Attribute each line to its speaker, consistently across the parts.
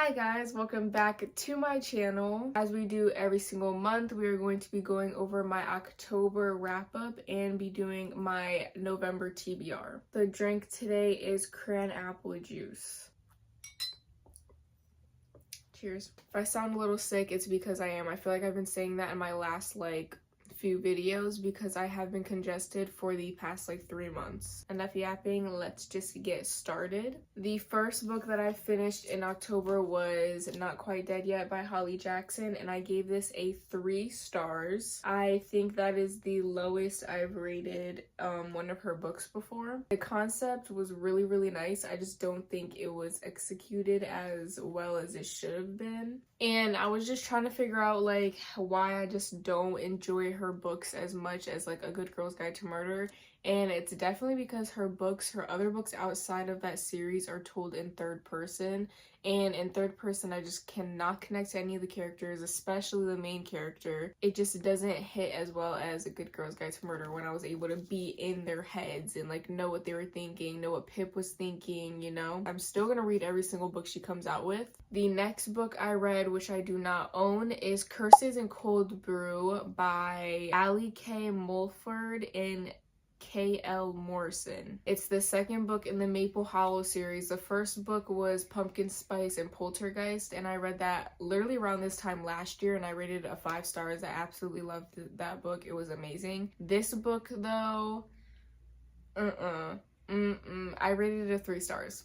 Speaker 1: Hi guys, welcome back to my channel. As we do every single month, we are going to be going over my October wrap up and be doing my November TBR. The drink today is cran apple juice. Cheers. If I sound a little sick, it's because I am. I feel like I've been saying that in my last few videos because I have been congested for the past 3 months. Enough yapping, let's just get started. The first book that I finished in October was Not Quite Dead Yet by Holly Jackson, and I gave this a 3 stars. I think that is the lowest I've rated one of her books before. The concept was really nice. I just don't think it was executed as well as it should have been. And I was just trying to figure out why I just don't enjoy her books as much as A Good Girl's Guide to Murder. And it's definitely because her other books outside of that series are told in third person. And in third person, I just cannot connect to any of the characters, especially the main character. It just doesn't hit as well as A Good Girl's Guide to Murder when I was able to be in their heads and know what they were thinking, know what Pip was thinking, you know? I'm still gonna read every single book she comes out with. The next book I read, which I do not own, is Curses and Cold Brew by Allie K. Mulford and K.L. Morrison. It's the second book in the Maple Hollow series. The first book was Pumpkin Spice and Poltergeist, and I read that literally around this time last year, and I rated it a 5 stars. I absolutely loved that book. It was amazing. This book, though, I rated it a 3 stars.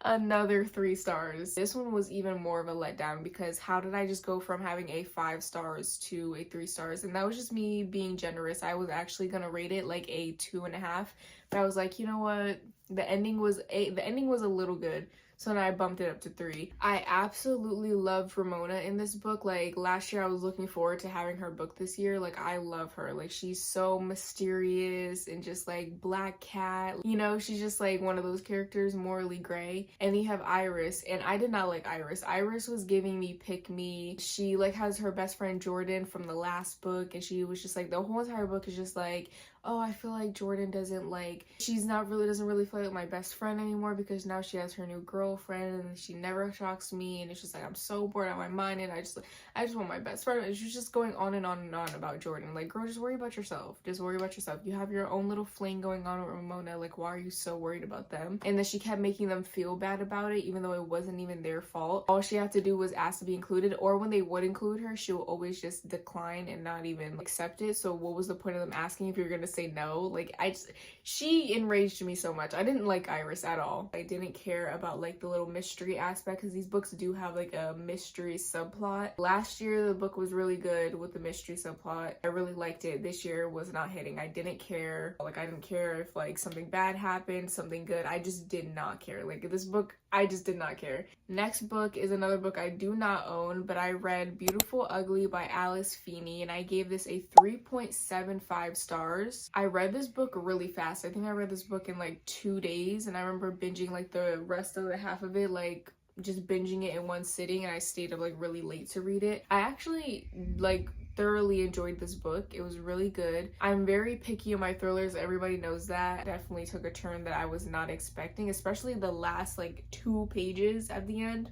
Speaker 1: Another 3 stars. This one was even more of a letdown because how did I just go from having a 5 stars to a 3 stars? And that was just me being generous. I was actually gonna rate it a 2.5, but I was like, you know what? The ending was a little good. So then I bumped it up to 3. I absolutely loved Ramona in this book. Last year I was looking forward to having her book this year. I love her. She's so mysterious and just black cat. You know, she's just one of those characters, morally gray. And you have Iris, and I did not like Iris. Iris was giving me pick me. She has her best friend Jordan from the last book, and she was just the whole entire book is just oh, I feel like Jordan doesn't doesn't really feel like my best friend anymore because now she has her new girlfriend and she never talks to me, and it's just I'm so bored out of my mind, and I just want my best friend. And she's just going on and on and on about Jordan. Girl, just worry about yourself. Just worry about yourself. You have your own little fling going on with Ramona. Why are you so worried about them? And then she kept making them feel bad about it, even though it wasn't even their fault. All she had to do was ask to be included, or when they would include her, she would always just decline and not even accept it. So what was the point of them asking if you're gonna say no? She enraged me so much. I didn't like Iris at all. I didn't care about the little mystery aspect because these books do have a mystery subplot. Last year the book was really good with the mystery subplot. I really liked it. This year was not hitting. I didn't care. I didn't care if something bad happened, something good. I just did not care. This book, I just did not care. Next book is another book I do not own, but I read Beautiful Ugly by Alice Feeney, and I gave this a 3.75 stars. I read this book really fast. I think I read this book in 2 days, and I remember binging the rest of the half of it, just binging it in one sitting, and I stayed up really late to read it. I actually thoroughly enjoyed this book. It was really good. I'm very picky on my thrillers. Everybody knows that. Definitely took a turn that I was not expecting, especially the last 2 pages at the end.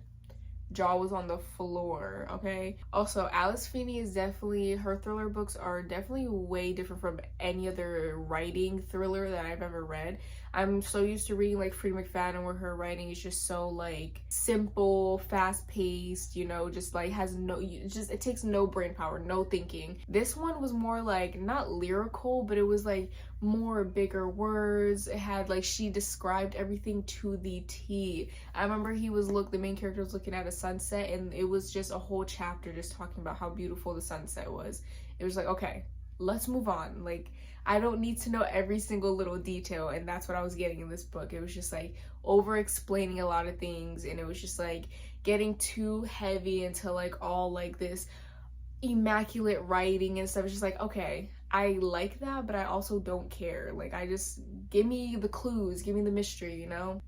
Speaker 1: Jaw was on the floor, okay? Also, Alice Feeney is her thriller books are definitely way different from any other writing thriller that I've ever read. I'm so used to reading Freida McFadden, where her writing is just so simple, fast-paced, you know, just has no, it takes no brain power, no thinking. This one was more not lyrical, but it was more bigger words. It had she described everything to the T. I remember the main character was looking at a sunset, and it was just a whole chapter just talking about how beautiful the sunset was. It was okay, let's move on. I don't need to know every single little detail, and that's what I was getting in this book. It was just over explaining a lot of things, and it was just getting too heavy into all this immaculate writing and stuff. It's just okay, I like that, but I also don't care. I just give me the clues, give me the mystery, you know.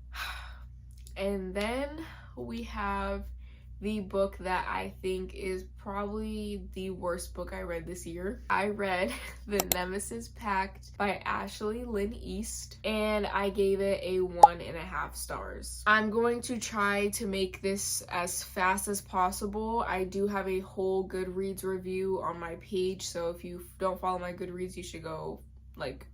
Speaker 1: And then we have the book that I think is probably the worst book I read this year. I read The Nemesis Pact by Ashley Lynn East, and I gave it a 1.5 stars. I'm going to try to make this as fast as possible. I do have a whole Goodreads review on my page, so if you don't follow my Goodreads, you should go like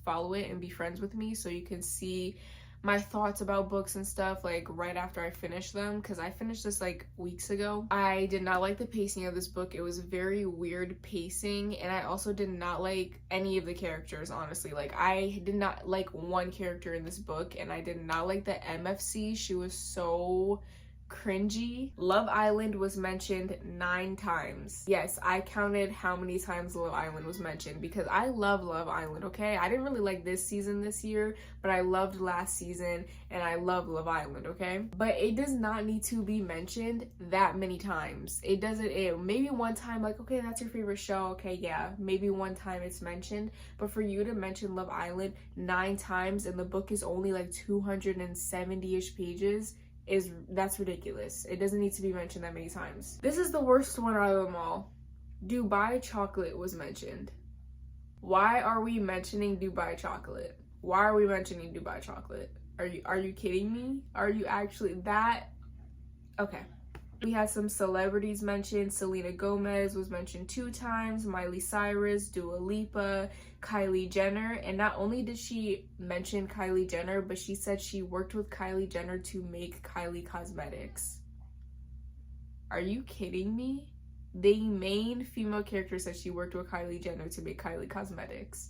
Speaker 1: follow it and be friends with me so you can see my thoughts about books and stuff like right after I finish them, because I finished this like weeks ago. I did not like the pacing of this book. It was very weird pacing, and I also did not like any of the characters, honestly. Like, I did not like one character in this book, and I did not like the MFC. She was so cringy. Love Island was mentioned 9 times. Yes, I counted how many times Love Island was mentioned because I love Love Island, okay? I didn't really like this season this year, but I loved last season and I love Love Island, okay? But it does not need to be mentioned that many times. It doesn't, maybe one time, like, okay, that's your favorite show, okay, yeah, maybe one time it's mentioned, but for you to mention Love Island 9 times and the book is only like 270-ish pages, that's ridiculous. It doesn't need to be mentioned that many times. This is the worst one out of them all. Dubai chocolate was mentioned. Why are we mentioning Dubai chocolate? Why are we mentioning Dubai chocolate? Are you kidding me? Are you actually that? Okay. We had some celebrities mentioned. Selena Gomez was mentioned 2 times, Miley Cyrus, Dua Lipa, Kylie Jenner. And not only did she mention Kylie Jenner, but she said she worked with Kylie Jenner to make Kylie Cosmetics. Are you kidding me? The main female character said she worked with Kylie Jenner to make Kylie Cosmetics.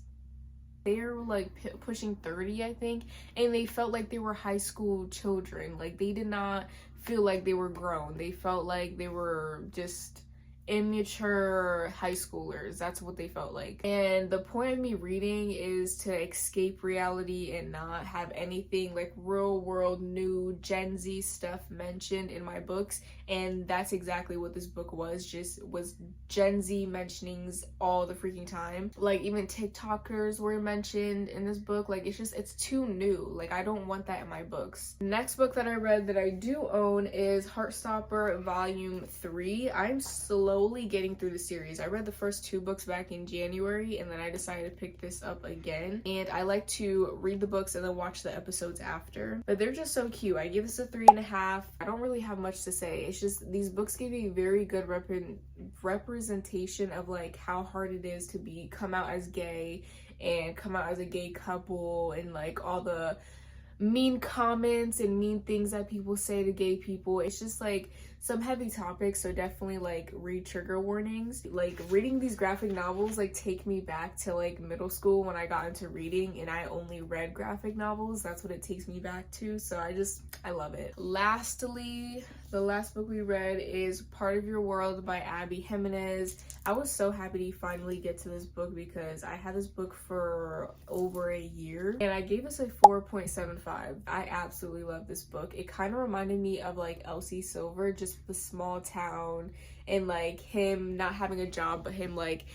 Speaker 1: They were like pushing 30, I think, and they felt like they were high school children. Like, they did not feel like they were grown. They felt like they were just immature high schoolers. That's what they felt like. And the point of me reading is to escape reality and not have anything like real world new Gen Z stuff mentioned in my books, and that's exactly what this book was. Just was Gen Z mentionings all the freaking time. Like, even TikTokers were mentioned in this book. Like, it's too new. Like, I don't want that in my books. Next book that I read that I do own is Heartstopper Volume 3. I'm slowly getting through the series. I read the first 2 books back in January, and then I decided to pick this up again. And I like to read the books and then watch the episodes after. But they're just so cute. I give this a 3.5. I don't really have much to say. It's just these books give you a very good representation of like how hard it is to come out as gay and come out as a gay couple, and like all the mean comments and mean things that people say to gay people. It's just like some heavy topics, so definitely like read trigger warnings. Like, reading these graphic novels like take me back to like middle school when I got into reading and I only read graphic novels. That's what it takes me back to, so I love it. Lastly, the last book we read is Part of Your World by Abby Jimenez. I was so happy to finally get to this book because I had this book for over a year and I gave this a 4.75. I absolutely love this book. It kind of reminded me of like Elsie Silver, just the small town and like him not having a job, but him like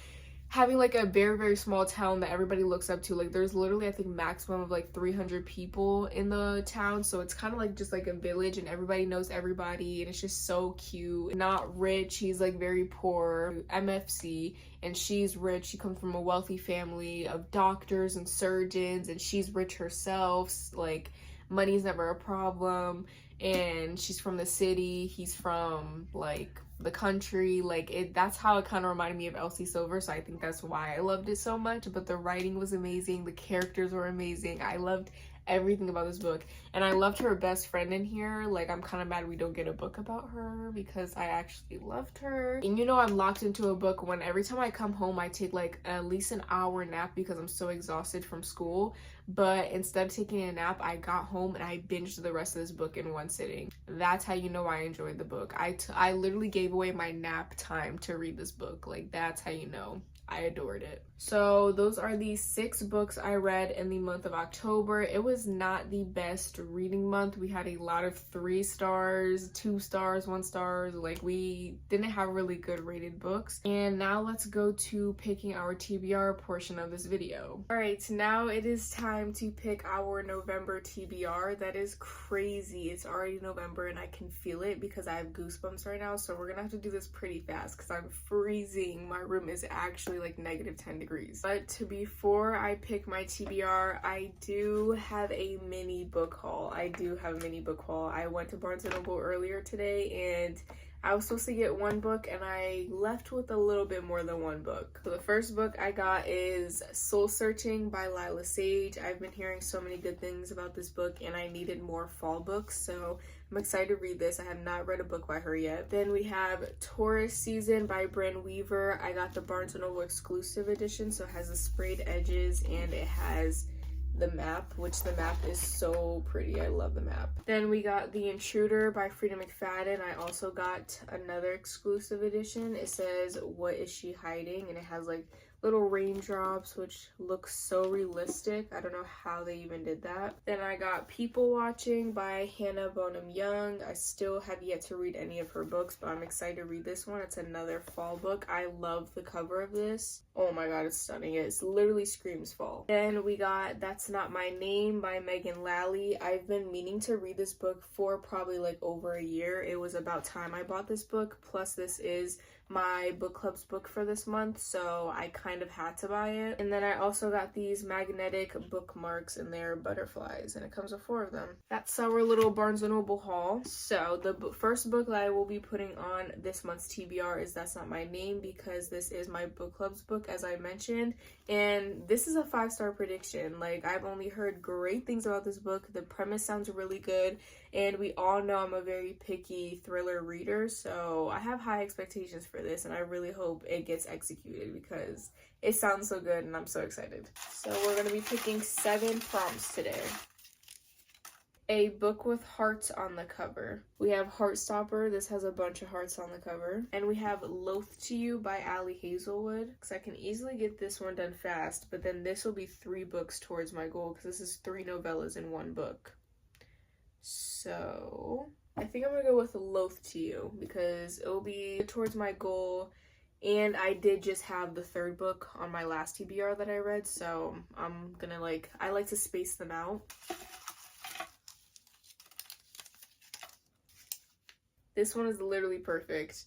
Speaker 1: having like a very, very small town that everybody looks up to. Like, there's literally, I think, maximum of like 300 people in the town, so it's kind of like just like a village and everybody knows everybody, and it's just so cute. Not rich, he's like very poor, MFC, and she's rich. She comes from a wealthy family of doctors and surgeons, and she's rich herself. Like, money's never a problem, and she's from the city, he's from like the country. Like, that's how it kind of reminded me of Elsie Silver, so I think that's why I loved it so much. But the writing was amazing, the characters were amazing. I loved everything about this book, and I loved her best friend in here. Like, I'm kind of mad we don't get a book about her because I actually loved her. And you know, I'm locked into a book when every time I come home I take like at least an hour nap because I'm so exhausted from school. But instead of taking a nap, I got home and I binged the rest of this book in one sitting. That's how you know I enjoyed the book. I literally gave away my nap time to read this book. Like, that's how you know I adored it. So those are the 6 books I read in the month of October. It was not the best reading month. We had a lot of 3 stars, 2 stars, 1 stars. Like, we didn't have really good rated books. And now let's go to picking our TBR portion of this video. All right, now it is time time to pick our November TBR. That is crazy. It's already November and I can feel it because I have goosebumps right now. So we're gonna have to do this pretty fast because I'm freezing. My room is actually like -10 degrees. But before I pick my TBR, I do have a mini book haul. I went to Barnes & Noble earlier today and I was supposed to get one book and I left with a little bit more than one book. So the first book I got is Soul Searching by Lila Sage. I've been hearing so many good things about this book and I needed more fall books, so I'm excited to read this. I have not read a book by her yet. Then we have Taurus Season by Bren Weaver. I got the Barnes & Noble exclusive edition, so it has the sprayed edges and it has the map, which the map is so pretty. I love the map. Then we got The Intruder by Frida McFadden. I also got another exclusive edition. It says What Is She Hiding, and it has like little raindrops, which looks so realistic. I don't know how they even did that. Then I got People Watching by Hannah Bonham Young. I still have yet to read any of her books, but I'm excited to read this one. It's another fall book. I love the cover of this. Oh my god, it's stunning. It literally screams fall. Then we got That's Not My Name by Megan Lally. I've been meaning to read this book for probably like over a year. It was about time I bought this book, plus this is my book club's book for this month, so I kind of had to buy it. And then I also got these magnetic bookmarks and they're butterflies, and it comes with 4 of them. That's our little Barnes & Noble haul. So the first book that I will be putting on this month's TBR is That's Not My Name, because this is my book club's book, as I mentioned, and this is a 5-star prediction. Like, I've only heard great things about this book. The premise sounds really good, and we all know I'm a very picky thriller reader, so I have high expectations for this, and I really hope it gets executed because it sounds so good and I'm so excited. So we're going to be picking 7 prompts today. A book with hearts on the cover. We have Heartstopper. This has a bunch of hearts on the cover. And we have Loath to You by Ali Hazelwood, because I can easily get this one done fast, but then this will be 3 books towards my goal, because this is 3 novellas in 1 book. So I think I'm gonna go with Loath to You because it will be towards my goal, and I did just have the 3rd book on my last TBR that I read, so I'm gonna I like to space them out. This one is literally perfect.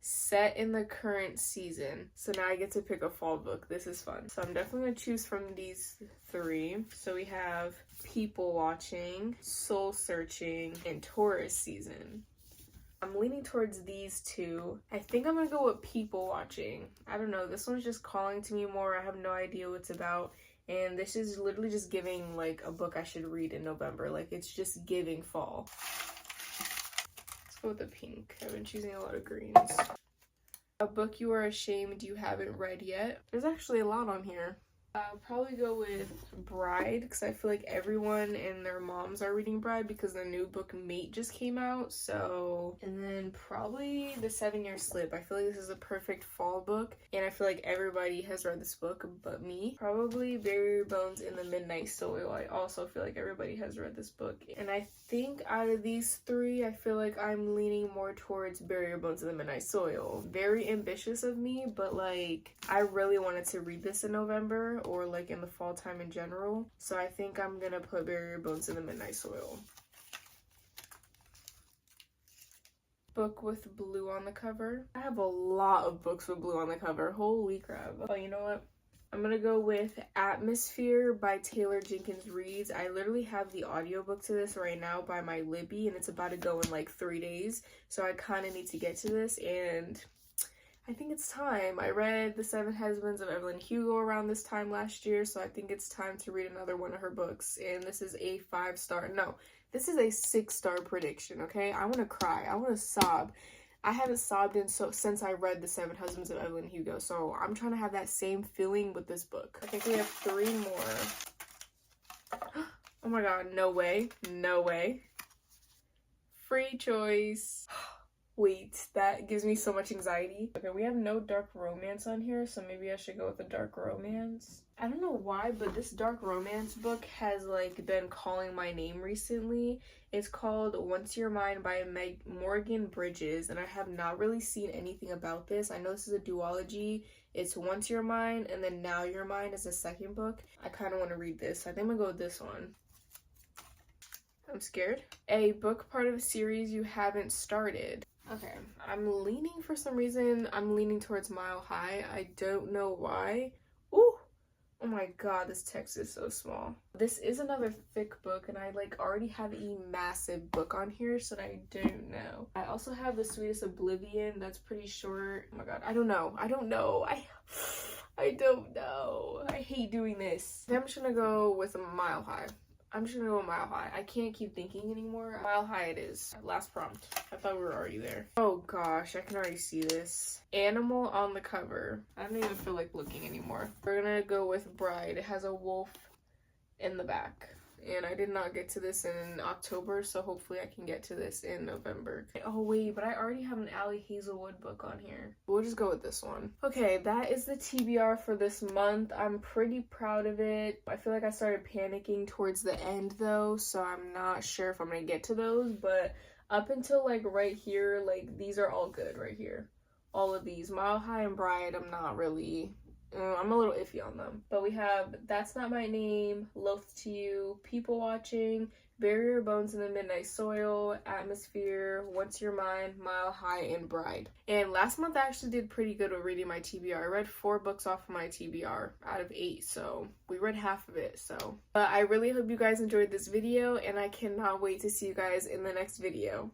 Speaker 1: Set in the current season. So now I get to pick a fall book. This is fun. So I'm definitely going to choose from these 3. So we have People Watching, Soul Searching, and Taurus Season. I'm leaning towards these 2. I think I'm going to go with People Watching. I don't know. This one's just calling to me more. I have no idea what it's about. And this is literally just giving like a book I should read in November. Like, it's just giving fall. Go with the pink. I've been choosing a lot of greens. A book you are ashamed you haven't read yet. There's actually a lot on here. I'll probably go with Bride, because I feel like everyone and their moms are reading Bride because the new book Mate just came out. So, and then probably The 7-Year Slip. I feel like this is a perfect fall book, and I feel like everybody has read this book but me. Probably Bury Your Bones in the Midnight Soil. I also feel like everybody has read this book. And I think out of these 3, I feel like I'm leaning more towards Bury Your Bones in the Midnight Soil. Very ambitious of me, but like, I really wanted to read this in November, or like in the fall time in general. So I think I'm gonna put Bury Your Bones in the Midnight Soil. Book with blue on the cover. I have a lot of books with blue on the cover. Holy crap. Oh, you know what? I'm gonna go with Atmosphere by Taylor Jenkins Reid. I literally have the audiobook to this right now by my Libby, and it's about to go in like 3 days. So I kind of need to get to this, and I think it's time. I read The 7 Husbands of Evelyn Hugo around this time last year, so I think it's time to read another one of her books. And this is a 5-star, no, this is a 6-star prediction, okay? I want to cry. I want to sob. I haven't sobbed since I read The 7 Husbands of Evelyn Hugo, so I'm trying to have that same feeling with this book. I think we have 3 more. Oh my god, no way. No way. Free choice. Wait, that gives me so much anxiety. Okay, we have no dark romance on here, so maybe I should go with a dark romance. I don't know why, but this dark romance book has like been calling my name recently. It's called Once You're Mine by Morgan Bridges, and I have not really seen anything about this. I know this is a duology. It's Once You're Mine, and then Now You're Mine is the second book. I kind of want to read this. I think I'm gonna go with this one. I'm scared. A book part of a series you haven't started. Okay, I'm leaning, for some reason, I'm leaning towards Mile High. I don't know why. Ooh! Oh my god, this text is so small. This is another thick book, and I like already have a massive book on here, so I don't know. I also have The Sweetest Oblivion, that's pretty short. Oh my god, I don't know. I don't know. I don't know. I hate doing this. I'm just gonna go with Mile High. I'm just gonna go Mile High. I can't keep thinking anymore. Mile High it is. Last prompt. I thought we were already there. Oh gosh, I can already see this. Animal on the cover. I don't even feel like looking anymore. We're gonna go with Bride. It has a wolf in the back. And I did not get to this in October, so hopefully I can get to this in November. Oh wait, but I already have an Allie Hazelwood book on here. We'll just go with this one. Okay, that is the TBR for this month. I'm pretty proud of it. I feel like I started panicking towards the end though, so I'm not sure if I'm gonna get to those, but up until like right here, like these are all good right here. All of these. Mile High and Bride, I'm not really... I'm a little iffy on them. But we have That's Not My Name, Loath to You, People Watching, Bury Your Bones in the Midnight Soil, Atmosphere, Once You're Mine, Mile High, and Bride. And last month I actually did pretty good with reading my TBR. I read 4 books off of my TBR out of 8, so we read half of it, so. But I really hope you guys enjoyed this video, and I cannot wait to see you guys in the next video.